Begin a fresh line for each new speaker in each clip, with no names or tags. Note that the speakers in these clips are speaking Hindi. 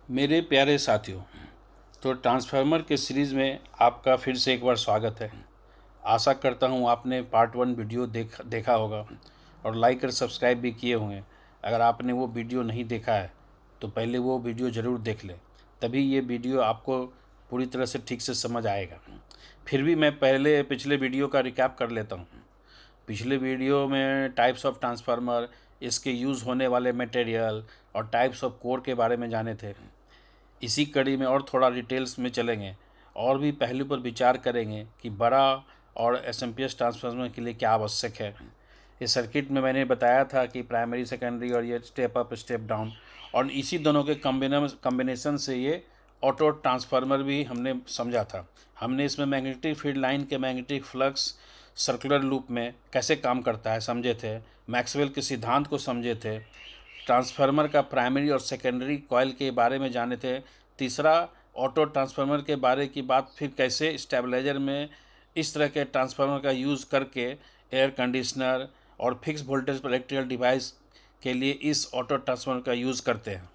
मेरे प्यारे साथियों, तो ट्रांसफार्मर के सीरीज़ में आपका फिर से एक बार स्वागत है। आशा करता हूँ आपने पार्ट 1 वीडियो देखा होगा और लाइक और सब्सक्राइब भी किए होंगे। अगर आपने वो वीडियो नहीं देखा है तो पहले वो वीडियो ज़रूर देख लें, तभी ये वीडियो आपको पूरी तरह से ठीक से समझ आएगा। फिर भी मैं पिछले वीडियो का रिकैप कर लेता हूँ। पिछले वीडियो में टाइप्स ऑफ ट्रांसफार्मर, इसके यूज़ होने वाले मटेरियल और टाइप्स ऑफ कोर के बारे में जाने थे। इसी कड़ी में और थोड़ा डिटेल्स में चलेंगे और भी पहलू पर विचार करेंगे कि बड़ा और एसएमपीएस ट्रांसफार्मर के लिए क्या आवश्यक है। इस सर्किट में मैंने बताया था कि प्राइमरी, सेकेंडरी और ये स्टेप अप स्टेप डाउन, और इसी दोनों के कॉम्बिनेशन से ये ऑटो ट्रांसफार्मर भी हमने समझा था। हमने इसमें मैग्नेटिक फील्ड लाइन के मैग्नेटिक फ्लक्स सर्कुलर लूप में कैसे काम करता है समझे थे, मैक्सवेल के सिद्धांत को समझे थे, ट्रांसफार्मर का प्राइमरी और सेकेंडरी कॉइल के बारे में जाने थे। तीसरा, ऑटो ट्रांसफार्मर के बारे की बात, फिर कैसे स्टेबलाइजर में इस तरह के ट्रांसफार्मर का यूज़ करके एयर कंडीशनर और फिक्स वोल्टेज पर इलेक्ट्रिकल डिवाइस के लिए इस ऑटो ट्रांसफार्मर का यूज़ करते हैं।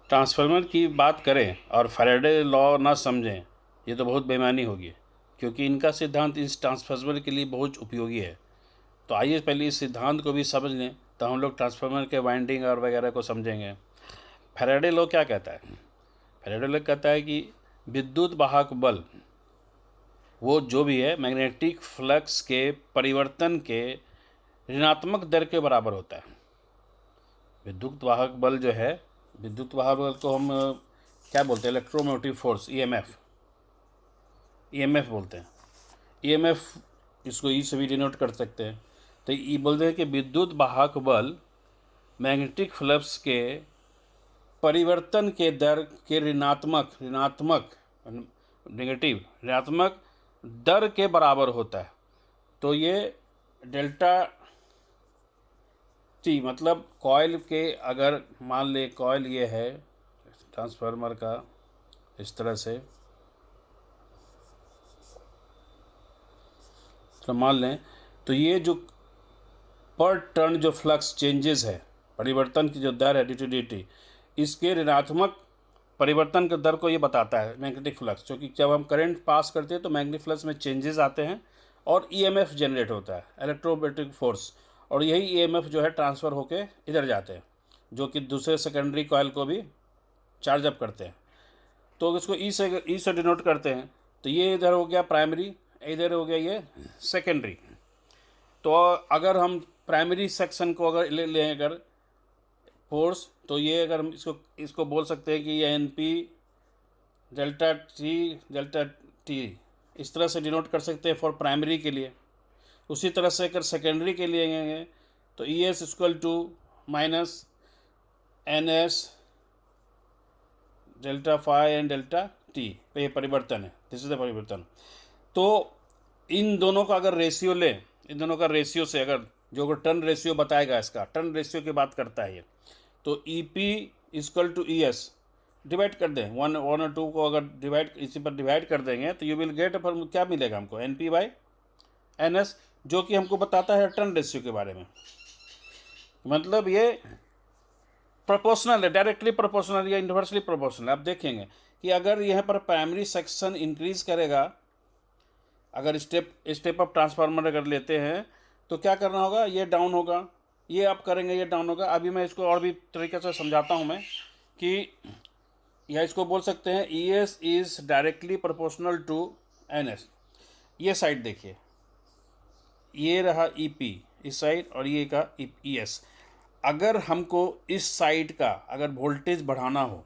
ट्रांसफार्मर की बात करें और फैराडे लॉ ना समझें, ये तो बहुत बेईमानी होगी, क्योंकि इनका सिद्धांत इस ट्रांसफार्मर के लिए बहुत उपयोगी है। तो आइए पहले इस सिद्धांत को भी समझ लें, तो हम लोग ट्रांसफार्मर के वाइंडिंग और वगैरह को समझेंगे। फैराडे लॉ क्या कहता है? फैराडे लॉ कहता है कि विद्युत वाहक बल, वो जो भी है, मैग्नेटिक फ्लक्स के परिवर्तन के ऋणात्मक दर के बराबर होता है। विद्युत वाहक बल जो है, विद्युत वाहक बल को हम क्या बोलते हैं? इलेक्ट्रोमोटिव फोर्स, ईएमएफ बोलते हैं। ईएमएफ, इसको ई से भी डिनोट कर सकते हैं। तो ये बोलते हैं कि विद्युत वाहक बल मैग्नेटिक फ्लक्स के परिवर्तन के दर के ऋणात्मक दर के बराबर होता है। तो ये डेल्टा टी, मतलब कॉइल के, अगर मान ले कॉइल ये है ट्रांसफार्मर का इस तरह से, तो मान लें, तो ये जो पर टर्न जो फ्लक्स चेंजेस है, परिवर्तन की जो दर है डी टी डी टी, इसके ऋणात्मक परिवर्तन के दर को ये बताता है मैग्नेटिक फ्लक्स। क्योंकि जब हम करंट पास करते हैं तो मैग्नेटिक फ्लक्स में चेंजेस आते हैं और ईएमएफ जनरेट होता है, इलेक्ट्रोमैग्नेटिक फोर्स, और यही ईएमएफ जो है ट्रांसफ़र होके इधर जाते हैं, जो कि दूसरे सेकेंडरी कॉइल को भी चार्ज अप करते हैं। तो इसको ई से डिनोट करते हैं। तो ये इधर हो गया प्राइमरी, इधर हो गया ये सेकेंडरी। तो अगर हम प्राइमरी सेक्शन को अगर ले लें अगर फोर्स, तो ये अगर हम इसको बोल सकते हैं कि ये एन पी डेल्टा टी इस तरह से डिनोट कर सकते हैं फॉर प्राइमरी के लिए। उसी तरह से अगर सेकेंडरी के लिए लेंगे तो E S equal to minus N S delta phi and delta T, ये परिवर्तन है, दिस इज द परिवर्तन। तो इन दोनों का अगर रेशियो लें, इन दोनों का रेशियो से, अगर जो अगर टर्न रेशियो बताएगा, इसका टर्न रेशियो की बात करता है ये, तो E P equal to E S divide कर दें, वन और टू को अगर डिवाइड, इसी पर डिवाइड कर देंगे तो यू विल गेट, पर क्या मिलेगा हमको? N P by N S, जो कि हमको बताता है टर्न रेशियो के बारे में। मतलब ये प्रोपोर्शनल है, डायरेक्टली प्रोपोर्शनल या इन्वर्सली प्रोपोर्शनल। आप देखेंगे कि अगर यहाँ पर प्राइमरी सेक्शन इंक्रीज करेगा, अगर स्टेप अप ट्रांसफार्मर अगर लेते हैं तो क्या करना होगा? ये डाउन होगा, ये अप करेंगे, ये डाउन होगा। अभी मैं इसको और भी तरीके से समझाता हूँ मैं, कि या इसको बोल सकते हैं E S is directly proportional to N S. ये साइड देखिए, ये रहा ई पी इस साइड और ये का ई एस। अगर हमको इस साइड का अगर वोल्टेज बढ़ाना हो,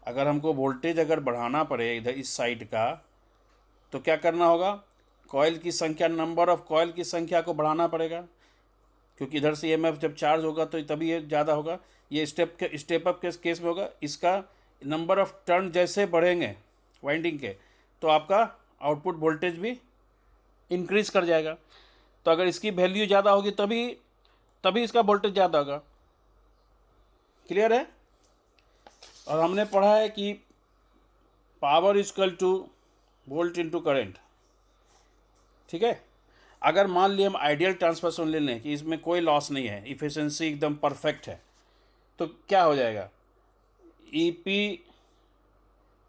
अगर हमको वोल्टेज अगर बढ़ाना पड़े इधर इस साइड का, तो क्या करना होगा? कॉइल की संख्या, नंबर ऑफ कॉइल की संख्या को बढ़ाना पड़ेगा, क्योंकि इधर से ईएमएफ जब चार्ज होगा तो तभी ये ज़्यादा होगा। ये स्टेप अप के केस में होगा, इसका नंबर ऑफ टर्न जैसे बढ़ेंगे वाइंडिंग के, तो आपका आउटपुट वोल्टेज भी इंक्रीज कर जाएगा। तो अगर इसकी वैल्यू ज़्यादा होगी तभी इसका वोल्टेज ज़्यादा होगा। क्लियर है? और हमने पढ़ा है कि power equal two volt into current. ठीक है? अगर मान लिया हम आइडियल ट्रांसफर ले लें कि इसमें कोई लॉस नहीं है, इफिशिएंसी एकदम परफेक्ट है, तो क्या हो जाएगा, EP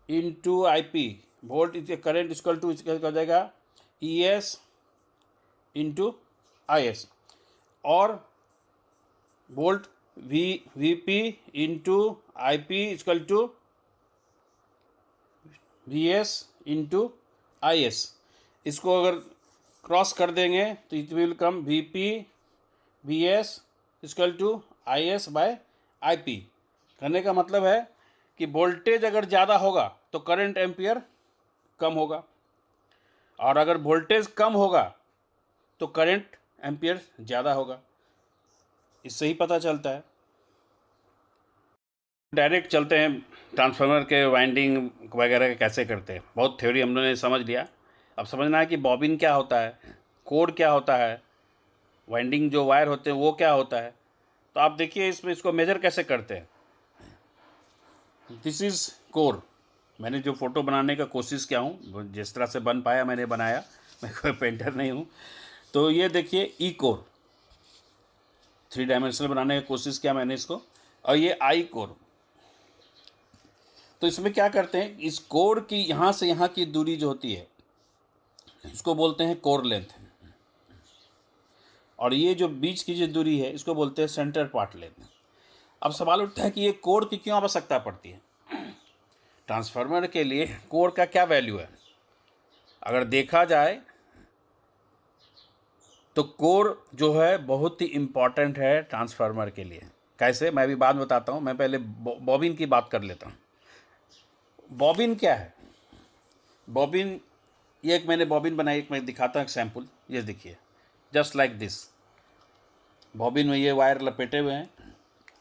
into IP, volt is current equal to हो जाएगा ES इंटू IS, और volt VP into IP equal to VS into IS। इसको अगर क्रॉस कर देंगे तो it will come VP VS equal to IS by IP। कहने का मतलब है कि वोल्टेज अगर ज़्यादा होगा तो करंट एम्पियर कम होगा, और अगर वोल्टेज कम होगा तो करंट एम्पियर ज़्यादा होगा। इससे ही पता चलता है। डायरेक्ट चलते हैं ट्रांसफार्मर के वाइंडिंग वगैरह कैसे करते हैं। बहुत थ्योरी हम लोगों ने समझ लिया, अब समझना है कि बॉबिन क्या होता है, कोर क्या होता है, वाइंडिंग जो वायर होते हैं वो क्या होता है। तो आप देखिए इसमें इसको मेजर कैसे करते हैं। This is core. मैंने जो फ़ोटो बनाने का कोशिश किया हूँ, जिस तरह से बन पाया मैंने बनाया, मैं कोई पेंटर नहीं हूँ। तो ये देखिए ई कोर, 3 डायमेंशनल बनाने की कोशिश किया मैंने इसको, और ये आई कोर। तो इसमें क्या करते हैं, इस कोर की यहाँ से यहाँ की दूरी जो होती है इसको बोलते हैं कोर लेंथ, और ये जो बीच की जो दूरी है इसको बोलते हैं सेंटर पार्ट लेंथ। अब सवाल उठता है कि ये कोर की क्यों आवश्यकता पड़ती है, ट्रांसफार्मर के लिए कोर का क्या वैल्यू है। अगर देखा जाए तो कोर जो है बहुत ही इम्पॉर्टेंट है ट्रांसफार्मर के लिए। कैसे, मैं भी बाद में बताता हूँ, मैं पहले बॉबिन की बात कर लेता हूँ। बॉबिन क्या है, बॉबिन, ये एक मैंने बॉबिन बनाई, एक मैं दिखाता हूँ सैम्पल। ये देखिए, जस्ट लाइक दिस। बॉबिन में ये वायर लपेटे हुए हैं,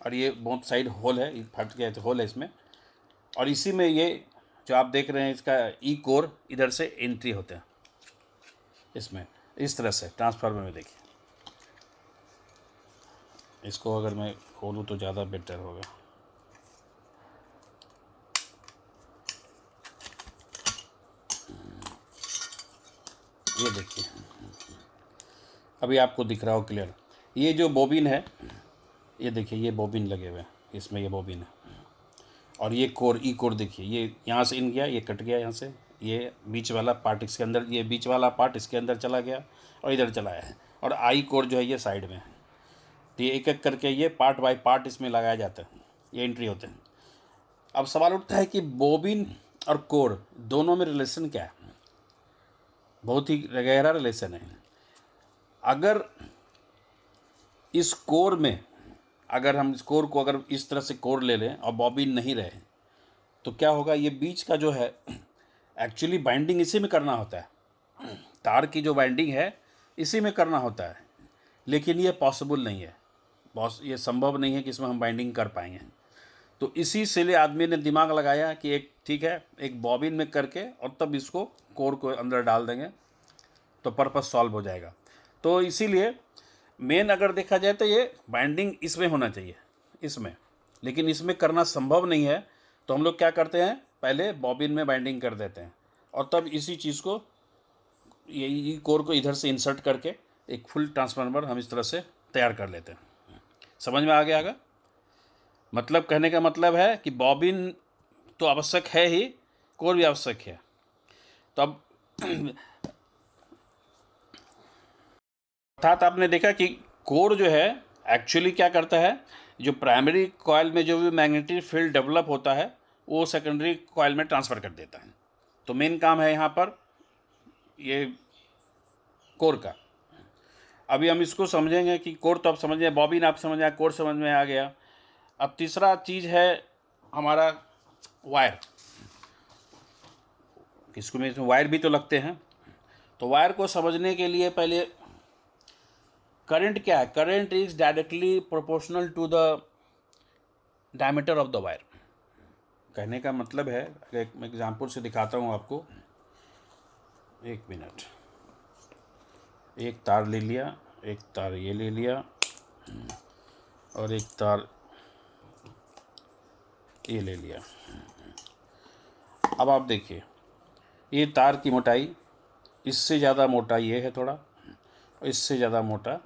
और ये बोथ साइड होल है, फट गया तो होल है इसमें, और इसी में ये जो आप देख रहे हैं इसका ई कोर इधर से एंट्री होते हैं इसमें, इस तरह से ट्रांसफार्मर में। देखिए इसको अगर मैं खोलूँ तो ज़्यादा बेटर होगा। ये देखिए, अभी आपको दिख रहा हो क्लियर। ये जो बॉबिन है, ये देखिए, ये बॉबिन लगे हुए हैं इसमें, ये बॉबिन है, और ये कोर, ई कोर देखिए, ये यहाँ से इन गया, ये कट गया यहाँ से, ये बीच वाला पार्ट इसके अंदर, ये बीच वाला पार्ट इसके अंदर चला गया और इधर चला है, और आई कोर जो है ये साइड में है। तो ये एक एक करके ये पार्ट बाय पार्ट इसमें लगाया जाता है, ये एंट्री होते हैं। अब सवाल उठता है कि बॉबिन और कोर दोनों में रिलेशन क्या है। बहुत ही गहरा रिलेशन है। अगर इस कोर में, अगर हम इस कोर को अगर इस तरह से कोर ले लें और बॉबिन नहीं रहे तो क्या होगा, ये बीच का जो है एक्चुअली बाइंडिंग इसी में करना होता है, तार की जो बाइंडिंग है इसी में करना होता है, लेकिन ये पॉसिबल नहीं है, ये संभव नहीं है कि इसमें हम बाइंडिंग कर पाएंगे। तो इसी से लिए आदमी ने दिमाग लगाया कि एक ठीक है, एक बॉबिन में करके और तब इसको कोर को अंदर डाल देंगे तो पर्पस सॉल्व हो जाएगा। तो इसीलिए मेन अगर देखा जाए तो ये बाइंडिंग इसमें होना चाहिए, इसमें, लेकिन इसमें करना संभव नहीं है। तो हम लोग क्या करते हैं, पहले बॉबिन में बाइंडिंग कर देते हैं और तब इसी चीज़ को, ये कोर को इधर से इंसर्ट करके एक फुल ट्रांसफार्मर हम इस तरह से तैयार कर लेते हैं। समझ में आ गया आगे? मतलब कहने का मतलब है कि बॉबिन तो आवश्यक है ही, कोर भी आवश्यक है। तो अब अर्थात आपने देखा कि कोर जो है एक्चुअली क्या करता है, जो प्राइमरी कॉइल में जो भी मैग्नेटिक फील्ड डेवलप होता है वो सेकेंडरी कॉइल में ट्रांसफ़र कर देता है। तो मेन काम है यहाँ पर ये कोर का। अभी हम इसको समझेंगे कि कोर तो आप समझ गए, बॉबिन आप समझ गए, कोर समझ में आ गया। अब तीसरा चीज़ है हमारा वायर। किसको में इसमें वायर भी तो लगते हैं। तो वायर को समझने के लिए पहले करंट क्या है, current is directly proportional to the diameter of the wire. कहने का मतलब है, एक एग्जांपल से दिखाता हूँ आपको, एक मिनट। एक तार ले लिया, एक तार ये ले लिया और एक तार ये ले लिया। अब आप देखिए, ये तार की मोटाई इससे ज़्यादा मोटा ये है थोड़ा, और इससे ज़्यादा मोटा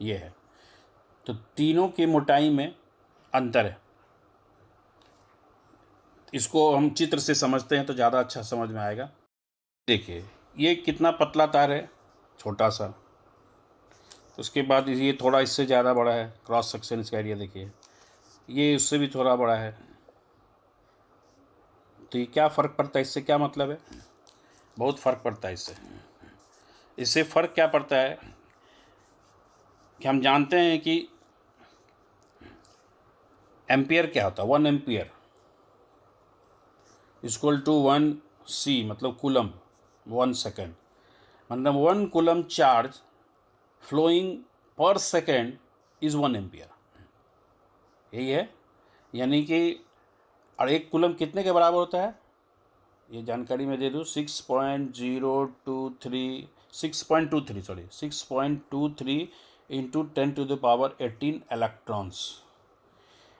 ये है। तो तीनों की मोटाई में अंतर है। इसको हम चित्र से समझते हैं तो ज़्यादा अच्छा समझ में आएगा। देखिए ये कितना पतला तार है, छोटा सा। उसके बाद ये थोड़ा इससे ज़्यादा बड़ा है, क्रॉस सेक्शन इसका एरिया देखिए, ये उससे भी थोड़ा बड़ा है। तो ये क्या फ़र्क पड़ता है, इससे क्या मतलब है? बहुत फ़र्क पड़ता है इससे। इससे फ़र्क क्या पड़ता है कि हम जानते हैं कि एम्पियर क्या होता है। 1 एम्पियर इक्वल टू 1 C, मतलब कूलम 1 सेकेंड, मतलब 1 coulomb charge flowing per second is 1 ampere. यही है, यानी कि और 1 कूलम कितने के बराबर होता है, ये जानकारी मैं दे दूँ, 6.23 इंटू 10⁻18 इलेक्ट्रॉन्स।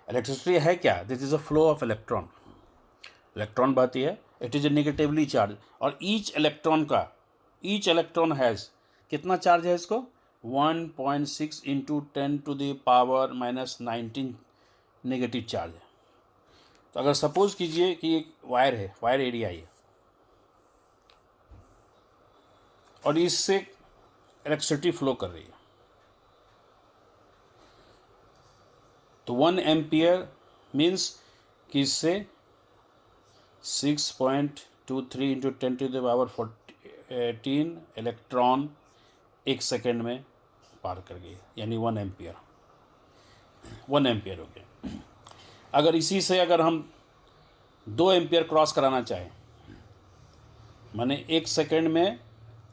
इलेक्ट्रिसिटी है क्या? This is a flow of electron. Electron बहती है, it is a negatively charge, और ईच इलेक्ट्रॉन हैज़ कितना चार्ज है इसको? 1.6 इंटू 10⁻⁻19 नेगेटिव चार्ज है। तो अगर सपोज कीजिए कि एक वायर है, वायर एरिया ये, और इससे इलेक्ट्रिसिटी फ्लो कर रही है, तो 1 एम्पियर मीन्स कि इससे 6.23 इंटू 10⁻18 इलेक्ट्रॉन 1 सेकेंड में पार कर गई, यानी 1 एम्पियर हो गया। अगर इसी से अगर हम 2 एम्पियर क्रॉस कराना चाहें, माने 1 सेकेंड में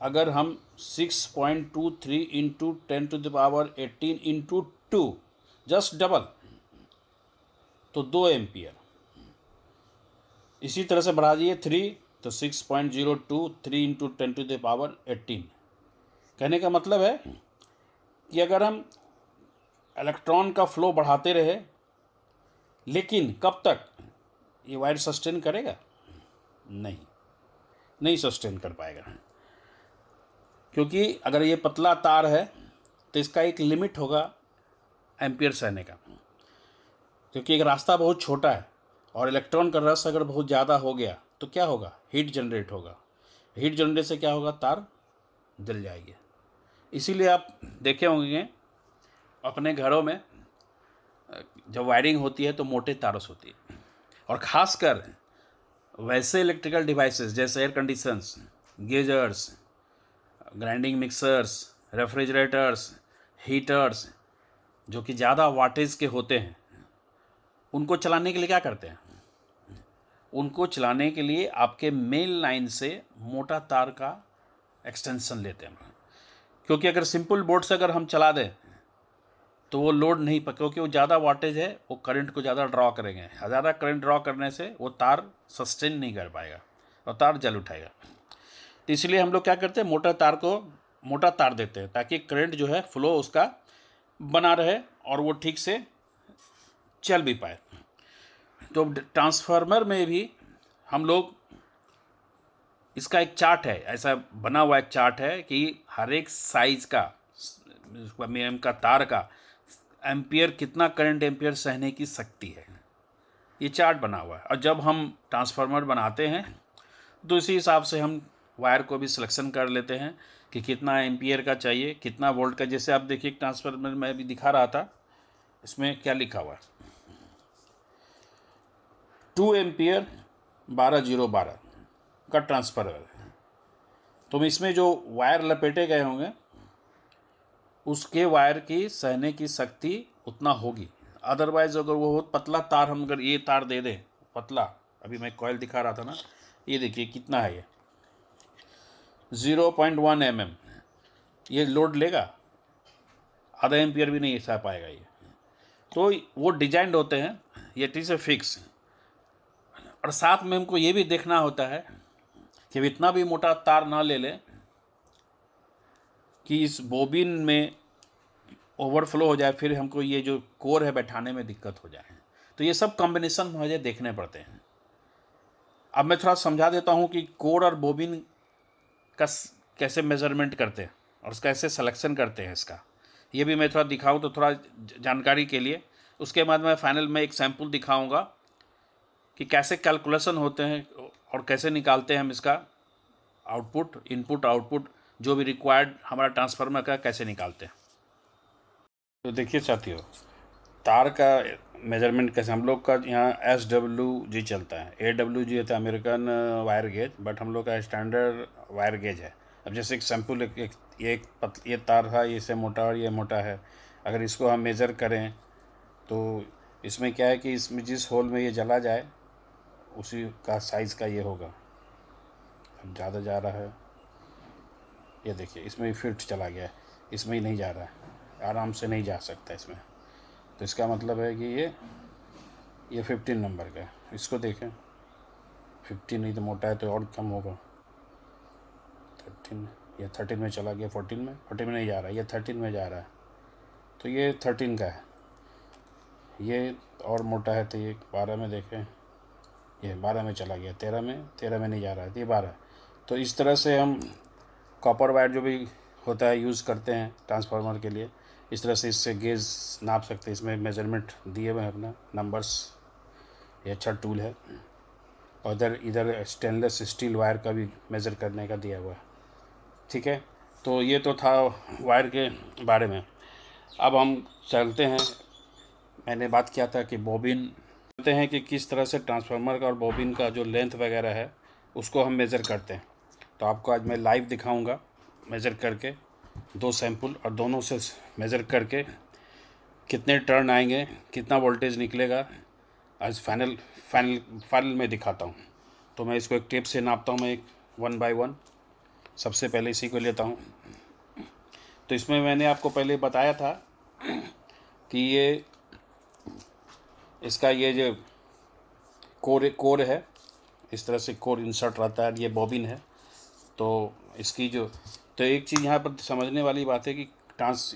अगर हम 6.23 इंटू 10⁻18 इंटू 2, जस्ट डबल, तो 2 एम्पियर। इसी तरह से बढ़ा दिए 3, तो 6.02 3 इंटू 10⁻18। कहने का मतलब है कि अगर हम इलेक्ट्रॉन का फ्लो बढ़ाते रहे, लेकिन कब तक ये वायर सस्टेन करेगा? नहीं सस्टेन कर पाएगा, क्योंकि अगर ये पतला तार है तो इसका एक लिमिट होगा एम्पियर सहने का, क्योंकि एक रास्ता बहुत छोटा है और इलेक्ट्रॉन का रस अगर बहुत ज़्यादा हो गया तो क्या होगा? हीट जनरेट होगा। हीट जनरेट से क्या होगा? तार जल जाएगी। इसीलिए आप देखे होंगे अपने घरों में जब वायरिंग होती है तो मोटे तारों से होती है, और ख़ासकर वैसे इलेक्ट्रिकल डिवाइसेस जैसे air conditions, geysers, grinding mixers, refrigerators, heaters, जो कि ज़्यादा वाटेज के होते हैं, उनको चलाने के लिए क्या करते हैं? उनको चलाने के लिए आपके मेन लाइन से मोटा तार का एक्सटेंशन लेते हैं, क्योंकि अगर सिंपल बोर्ड से अगर हम चला दें तो वो लोड नहीं पकड़, क्योंकि वो ज़्यादा वाटेज है, वो करंट को ज़्यादा ड्रॉ करेंगे। ज़्यादा करंट ड्रॉ करने से वो तार सस्टेन नहीं कर पाएगा और तार जल उठाएगा। तो इसलिए हम लोग क्या करते हैं, मोटा तार देते हैं, ताकि करंट जो है फ्लो उसका बना रहे और वो ठीक से चल भी पाए। तो ट्रांसफार्मर में भी हम लोग, इसका एक चार्ट है, ऐसा बना हुआ एक चार्ट है कि हर एक साइज का एम का तार का एम्पियर, कितना करंट एम्पियर सहने की शक्ति है, ये चार्ट बना हुआ है। और जब हम ट्रांसफार्मर बनाते हैं तो इसी हिसाब से हम वायर को भी सिलेक्शन कर लेते हैं कि कितना एम्पियर का चाहिए, कितना वोल्ट का। जैसे आप देखिए ट्रांसफार्मर में भी दिखा रहा था, इसमें क्या लिखा हुआ है, 2 एम्पियर 12012 का ट्रांसफार्मर है। तो इसमें जो वायर लपेटे गए होंगे उसके वायर की सहने की शक्ति उतना होगी। अदरवाइज अगर वो बहुत पतला तार, हम अगर ये तार दे दें पतला, अभी मैं कॉइल दिखा रहा था ना, ये देखिए कितना है, ये 0.1 mm, ये लोड लेगा? आधा एम्पियर भी नहीं सह पाएगा ये। तो वो डिजाइंड होते हैं, ये इट इज़ ए फिक्स। और साथ में हमको ये भी देखना होता है कि इतना भी मोटा तार ना ले लें कि इस बोबिन में ओवरफ्लो हो जाए, फिर हमको ये जो कोर है बैठाने में दिक्कत हो जाए। तो ये सब कॉम्बिनेशन मुझे देखने पड़ते हैं। अब मैं थोड़ा समझा देता हूँ कि कोर और बोबिन का कैसे मेजरमेंट करते हैं और कैसे सिलेक्शन करते हैं इसका, ये भी मैं थोड़ा दिखाऊँ तो थोड़ा जानकारी के लिए उसके बाद मैं फाइनल में एक सैम्पल दिखाऊंगा कि कैसे कैलकुलेशन होते हैं और कैसे निकालते हैं हम इसका आउटपुट, इनपुट आउटपुट जो भी रिक्वायर्ड हमारा ट्रांसफार्मर का कैसे निकालते हैं। तो देखिए साथियों, तार का मेजरमेंट कैसे हम लोग का यहाँ SWG चलता है। AWG होता है अमेरिकन वायर गेज, बट हम लोग का स्टैंडर्ड वायर गेज है। अब जैसे एक सैम्पल ये तार था, ये से मोटा और ये मोटा है, अगर इसको हम मेज़र करें तो इसमें क्या है कि इसमें जिस होल में ये जला जाए उसी का साइज़ का ये होगा। अब ज़्यादा जा रहा है, ये देखिए इसमें फिट चला गया है, इसमें ही नहीं जा रहा है, आराम से नहीं जा सकता इसमें। तो इसका मतलब है कि ये 15 नंबर का है। इसको देखें 15 नहीं तो मोटा है तो और कम होगा। 13, ये 13 में चला गया, 14 में नहीं जा रहा है, ये 13 में जा रहा है, तो ये 13 का है। ये और मोटा है तो ये 12 में देखें, ये 12 में चला गया, 13 में नहीं जा रहा है, तो ये 12 है। तो इस तरह से हम कॉपर वायर जो भी होता है यूज़ करते हैं ट्रांसफार्मर के लिए, इस तरह से इससे गेज नाप सकते हैं। इसमें मेजरमेंट दिए हुए हैं अपना नंबर्स, ये अच्छा टूल है। और इधर स्टेनलेस स्टील वायर का भी मेज़र करने का दिया हुआ है, ठीक है। तो ये तो था वायर के बारे में। अब हम चलते हैं, मैंने बात किया था कि बॉबिन करते हैं कि किस तरह से ट्रांसफार्मर का और बॉबिन का जो लेंथ वगैरह है उसको हम मेज़र करते हैं। तो आपको आज मैं लाइव दिखाऊंगा मेज़र करके 2 सैंपल, और दोनों से मेज़र करके कितने टर्न आएंगे, कितना वोल्टेज निकलेगा, आज फाइनल में दिखाता हूँ। तो मैं इसको एक टेप से नापता हूँ, मैं एक 1 बाय 1 सबसे पहले इसी को लेता हूँ। तो इसमें मैंने आपको पहले बताया था कि ये इसका ये जो कोर है, इस तरह से कोर इंसर्ट रहता है, ये बॉबिन है। तो इसकी तो एक चीज़ यहाँ पर समझने वाली बात है कि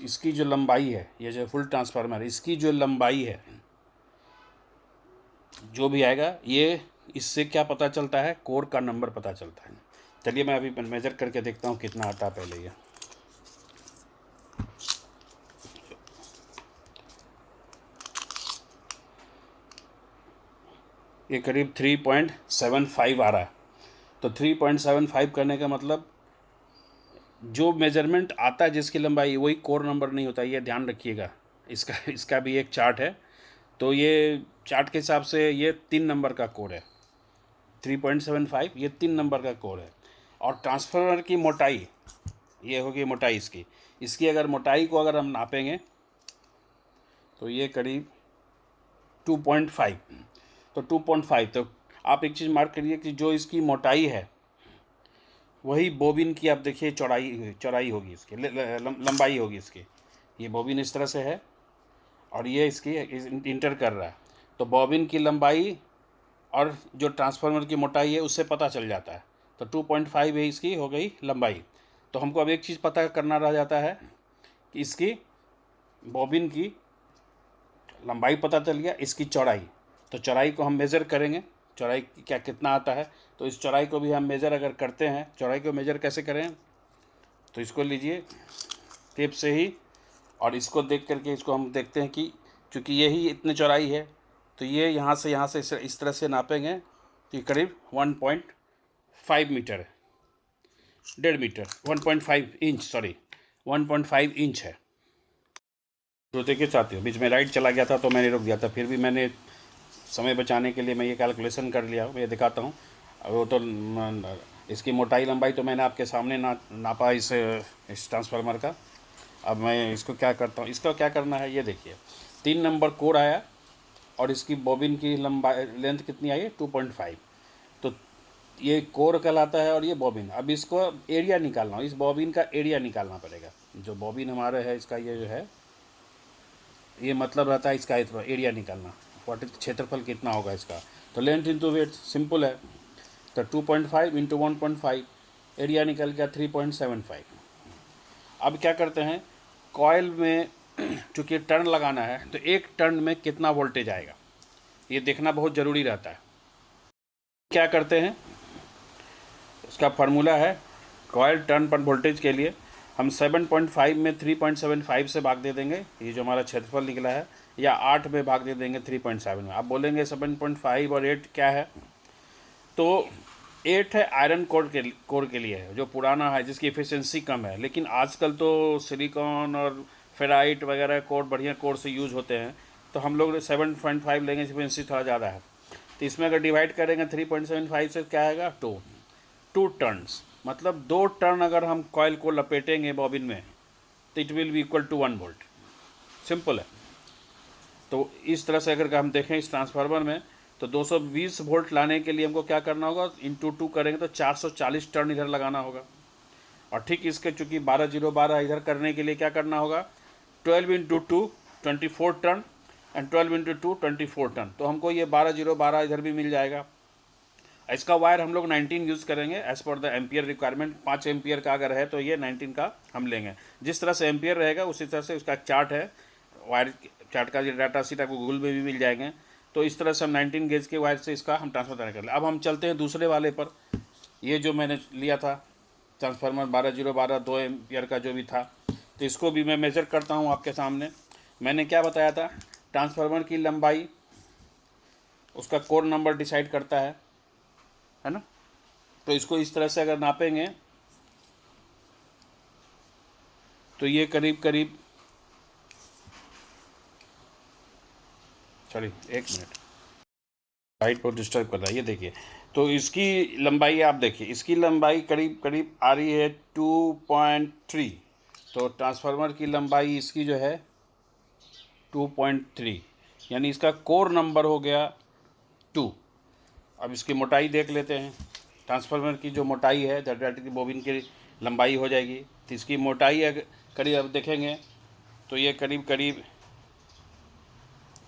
इसकी जो लंबाई है, ये जो फुल ट्रांसफार्मर है, इसकी जो लंबाई है जो भी आएगा, ये इससे क्या पता चलता है, कोर का नंबर पता चलता है। चलिए मैं अभी मेज़र करके देखता हूँ कितना आता है पहले। ये करीब 3.75 आ रहा है। तो 3.75 करने का मतलब जो मेजरमेंट आता है जिसकी लंबाई, वही कोर नंबर नहीं होता, ये ध्यान रखिएगा। इसका भी एक चार्ट है। तो ये चार्ट के हिसाब से ये 3 नंबर का कोर है, 3.75 ये 3 नंबर का कोर है। और ट्रांसफार्मर की मोटाई, ये होगी मोटाई इसकी अगर मोटाई को अगर हम नापेंगे तो ये करीब 2.5। तो 2.5, तो आप एक चीज़ मार्क करिए कि जो इसकी मोटाई है वही बॉबिन की, आप देखिए चौड़ाई होगी इसकी, लंबाई होगी इसकी। ये बॉबिन इस तरह से है और ये इसकी इंटर कर रहा है, तो बॉबिन की लंबाई और जो ट्रांसफार्मर की मोटाई है उससे पता चल जाता है। तो 2.5 है इसकी हो गई लंबाई। तो हमको अब एक चीज़ पता करना रह जाता है कि इसकी बॉबिन की लंबाई पता चल गया, इसकी चौड़ाई। तो चौड़ाई को हम मेज़र करेंगे, चौड़ाई कितना आता है। तो इस चौड़ाई को भी हम मेज़र अगर करते हैं, चौड़ाई को मेज़र कैसे करें, तो इसको लीजिए टेप से ही, और इसको देख करके इसको हम देखते हैं कि चूँकि यही इतनी चौड़ाई है, तो ये यहाँ से इस तरह से नापेंगे तो ये करीब 1.5 मीटर है, 1.5 मीटर, 1.5 इंच, सॉरी 1.5 इंच है। तो देखिए साथियों, बीच में लाइट चला गया था तो मैंने रोक दिया था, फिर भी मैंने समय बचाने के लिए मैं ये कैलकुलेशन कर लिया। मैं ये दिखाता हूँ। वो तो इसकी मोटाई लंबाई तो मैंने आपके सामने नापा इस ट्रांसफार्मर का। अब मैं इसको क्या करता हूँ, इसका क्या करना है, ये देखिए 3 नंबर कोर आया और इसकी बॉबिन की लंबाई लेंथ कितनी आई है 2.5। तो ये कोर कहलाता है और ये बॉबिन। अब इसको एरिया निकालना, इस बॉबिन का एरिया निकालना पड़ेगा। जो बॉबिन हमारा है इसका ये जो है, ये मतलब रहता है इसका एरिया निकालना, क्षेत्रफल कितना होगा इसका। तो लेंथ इंटू वेट सिंपल है। तो 2.5 इंटू 1.5, एरिया निकल गया 3.75। अब क्या करते हैं, कॉइल में चूँकि टर्न लगाना है तो एक टर्न में कितना वोल्टेज आएगा ये देखना बहुत ज़रूरी रहता है। क्या करते हैं, इसका फार्मूला है कॉइल टर्न पर वोल्टेज के लिए हम 7.5 में 3.75 से भाग दे देंगे। ये जो हमारा क्षेत्रफल निकला है या 8 में भाग दे देंगे 3.7 में। आप बोलेंगे 7.5 और 8 क्या है, तो 8 है आयरन कोर के लिए है, जो पुराना है, जिसकी एफिशिएंसी कम है। लेकिन आजकल तो सिलिकॉन और फेराइट वगैरह कोर बढ़िया कोर से यूज़ होते हैं, तो हम लोग 7.5 लेंगे, एफिशिएंसी थोड़ा ज़्यादा है। तो इसमें अगर डिवाइड करेंगे 3.75 से क्या आएगा, 2 टर्न्स, मतलब 2 टर्न अगर हम कॉइल को लपेटेंगे बॉबिन में तो it will be equal to 1 volt. Simple है। तो इस तरह से अगर हम देखें इस ट्रांसफार्मर में, तो 220 वोल्ट लाने के लिए हमको क्या करना होगा, इंटू 2 करेंगे तो 440 टर्न इधर लगाना होगा। और ठीक इसके चूँकि 12 इधर करने के लिए क्या करना होगा, 12 into 2 24 turn and 12 into 2 24 turn. तो हमको ये 12 इधर भी मिल जाएगा। इसका वायर हम लोग 19 यूज़ करेंगे as per the ampere requirement. 5 ampere का अगर है तो ये 19 का हम लेंगे। जिस तरह से एम्पियर रहेगा उसी तरह से उसका चार्ट है, वायर चार्ट का जो डाटा शीट आपको गूगल में भी मिल जाएंगे। तो इस तरह से हम 19 गेज के वायर से इसका हम ट्रांसफर कर लें। अब हम चलते हैं दूसरे वाले पर। ये जो मैंने लिया था ट्रांसफार्मर 12 2 एम्पियर का जो भी था, तो इसको भी मैं मेज़र करता हूँ आपके सामने। मैंने क्या बताया था, ट्रांसफार्मर की लंबाई उसका कोर नंबर डिसाइड करता है ना। तो इसको इस तरह से अगर नापेंगे तो ये करीब करीब, चलिए 1 मिनट, लाइट पर डिस्टर्ब कर रहा है, ये देखिए। तो इसकी लंबाई आप देखिए, इसकी लंबाई करीब करीब आ रही है 2.3। तो ट्रांसफार्मर की लंबाई इसकी जो है 2.3, यानी इसका कोर नंबर हो गया 2। अब इसकी मोटाई देख लेते हैं। ट्रांसफार्मर की जो मोटाई है दैट की बोबिन की लंबाई हो जाएगी। तो इसकी मोटाई करीब अब देखेंगे तो ये करीब करीब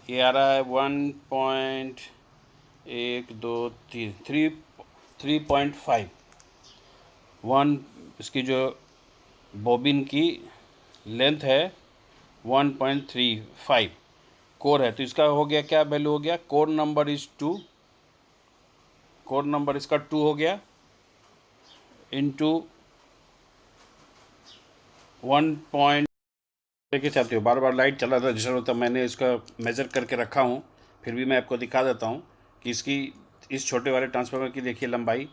ये आ रहा है 3.5 1। इसकी जो बोबिन की लेंथ है 1.35 कोर है। तो इसका हो गया क्या वैल्यू हो गया, core number is 2, core number इसका 2 हो गया इंटू 1 देखिए चाहते हो, बार बार लाइट चला था जिस होता, मैंने इसका मेज़र करके रखा हूँ, फिर भी मैं आपको दिखा देता हूँ कि इसकी इस छोटे वाले ट्रांसफार्मर की देखिए लंबाई,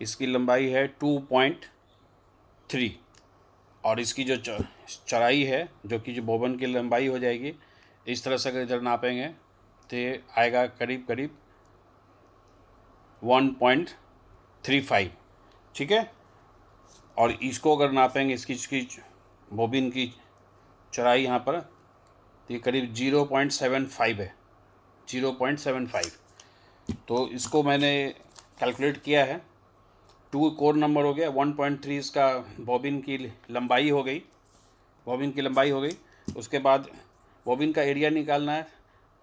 इसकी लंबाई है 2.3 और इसकी जो चौड़ाई है जो कि जो बोबन की लंबाई हो जाएगी, इस तरह से अगर इधर नापेंगे तो ये आएगा करीब करीब 1.35, ठीक है। और इसको अगर नापेंगे इसकी बोबिन की चौड़ाई यहाँ पर, तो ये करीब 0.75 है, 0.75। तो इसको मैंने कैलकुलेट किया है। 2 कोर नंबर हो गया, 1.3 इसका बॉबिन की लंबाई हो गई, बॉबिन की लंबाई हो गई। उसके बाद बॉबिन का एरिया निकालना है,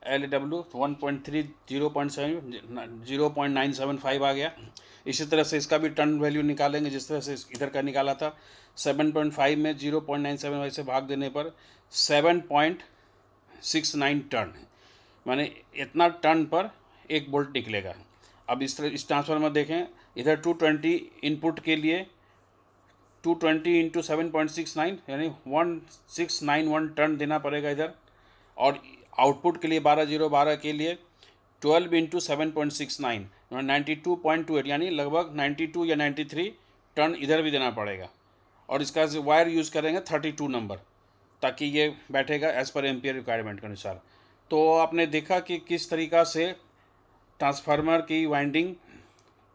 LW 1.3 0.975 आ गया। इसी तरह से इसका भी टर्न वैल्यू निकालेंगे, जिस तरह से इधर का निकाला था। 7.5 में 0.975 से भाग देने पर 7.69 टर्न, माने इतना टर्न पर 1 वोल्ट निकलेगा। अब इस तरह इस ट्रांसफार्मर देखें, इधर 220 इनपुट के लिए 220 इंटू 7.69 यानी 1691 टर्न देना पड़ेगा इधर। और आउटपुट के लिए 12 के लिए 12 इंटू 7.69 92.28 यानी लगभग 92 या 93 टर्न इधर भी देना पड़ेगा। और इसका वायर यूज़ करेंगे 32 नंबर, ताकि ये बैठेगा एज़ पर एम्पियर रिक्वायरमेंट के अनुसार। तो आपने देखा कि किस तरीक़ा से ट्रांसफार्मर की वाइंडिंग,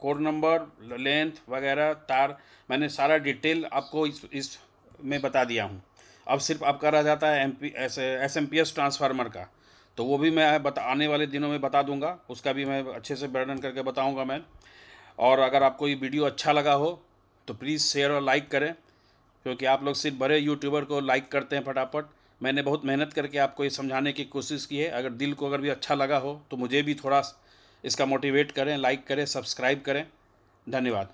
कोर नंबर, लेंथ वगैरह, तार, मैंने सारा डिटेल आपको इस में बता दिया हूँ। अब सिर्फ आपका रह जाता है SMPS ट्रांसफार्मर का, तो वो भी मैं आने वाले दिनों में बता दूंगा, उसका भी मैं अच्छे से वर्णन करके बताऊंगा मैं। और अगर आपको ये वीडियो अच्छा लगा हो तो प्लीज़ शेयर और लाइक करें, क्योंकि आप लोग सिर्फ बड़े यूट्यूबर को लाइक करते हैं फटाफट। मैंने बहुत मेहनत करके आपको ये समझाने की कोशिश की है। अगर दिल को अगर भी अच्छा लगा हो तो मुझे भी थोड़ा इसका मोटिवेट करें, लाइक करें, सब्सक्राइब करें। धन्यवाद।